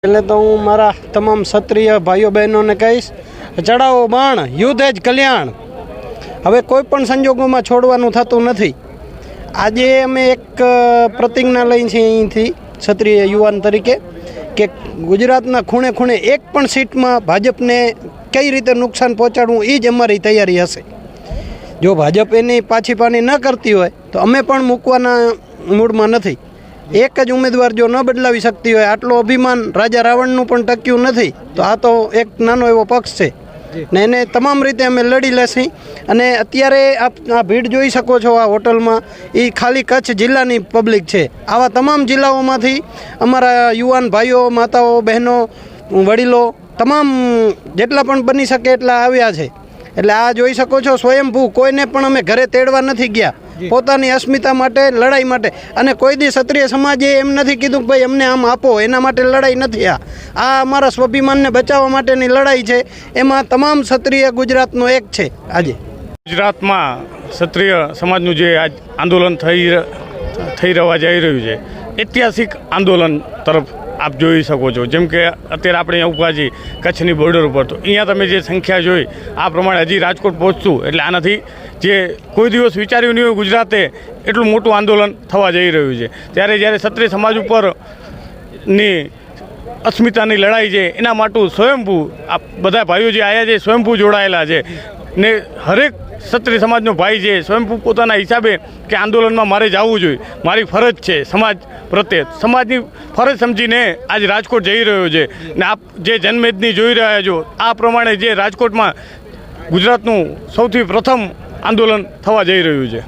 એટલે તો હું મારા તમામ ક્ષત્રિય ભાઈઓ બહેનોને કહીશ, ચડાવો બાણ, યુદ્ધ જ કલ્યાણ. હવે કોઈ પણ સંજોગોમાં છોડવાનું થતું નથી. આજે અમે એક પ્રતિજ્ઞા લઈ છીએ અહીંથી ક્ષત્રિય યુવાન તરીકે કે ગુજરાતના ખૂણે ખૂણે એક પણ સીટમાં ભાજપને કઈ રીતે નુકસાન પહોંચાડવું એ જ અમારી તૈયારી હશે. જો ભાજપ એની પાછી પાની ન કરતી હોય તો અમે પણ મૂકવાના મૂડમાં નથી. એક જ ઉમેદવાર જો ન બદલાવી શકતી હોય, આટલો અભિમાન રાજા રાવણનું પણ ટક્યું નથી, તો આ તો એક નાનો એવો પક્ષ છે ને એને તમામ રીતે અમે લડી લેશી. અને અત્યારે આ ભીડ જોઈ શકો છો આ હોટલમાં, એ ખાલી કચ્છ જિલ્લાની પબ્લિક છે. આવા તમામ જિલ્લાઓમાંથી અમારા યુવાન ભાઈઓ, માતાઓ, બહેનો, વડીલો તમામ જેટલા પણ બની શકે એટલા આવ્યા છે. એટલે આ જોઈ શકો છો સ્વયંભૂ, કોઈને પણ અમે ઘરે તેડવા નથી ગયા, પોતાની અસ્મિતા માટે, લડાઈ માટે. અને કોઈ દી ક્ષત્રિય સમાજે એમ નથી કીધું કે ભાઈ અમને આમ આપો, એના માટે લડાઈ નથી. આ અમારા સ્વાભિમાનને બચાવવા માટેની લડાઈ છે. એમાં તમામ ક્ષત્રિય ગુજરાતનો એક છે. આજે ગુજરાતમાં ક્ષત્રિય સમાજનું જે આજ આંદોલન થઈ રહેવા જઈ રહ્યું છે, ઐતિહાસિક આંદોલન તરફ આપ જોઈ શકો છો. જેમ કે અત્યારે આપણે અહીંયા ઊભા છીએ કચ્છની બોર્ડર ઉપર, તો અહીંયા તમે જે સંખ્યા જોઈ આ પ્રમાણે હજી રાજકોટ પહોંચશું એટલે આનાથી જે કોઈ દિવસ વિચાર્યું નહીં હોય ગુજરાતે એટલું મોટું આંદોલન થવા જઈ રહ્યું છે. ત્યારે જ્યારે ક્ષત્રિય સમાજ ઉપરની અસ્મિતાની લડાઈ છે એના માટે સ્વયંભૂ આ બધા ભાઈઓ જે આવ્યા છે સ્વયંભૂ જોડાયેલા છે ને હરેક ક્ષત્રિય સમાજનો ભાઈ છે સ્વયંભૂ પોતાના હિસાબે કે આંદોલનમાં મારે જવું જોઈએ, મારી ફરજ છે સમાજ પ્રત્યે, સમાજની ફરજ સમજીને આજ રાજકોટ જઈ રહ્યો છે. ને આપ જે જનમેદની જોઈ રહ્યા છો આ પ્રમાણે જે રાજકોટમાં ગુજરાતનું સૌથી પ્રથમ આંદોલન થવા જઈ રહ્યું છે.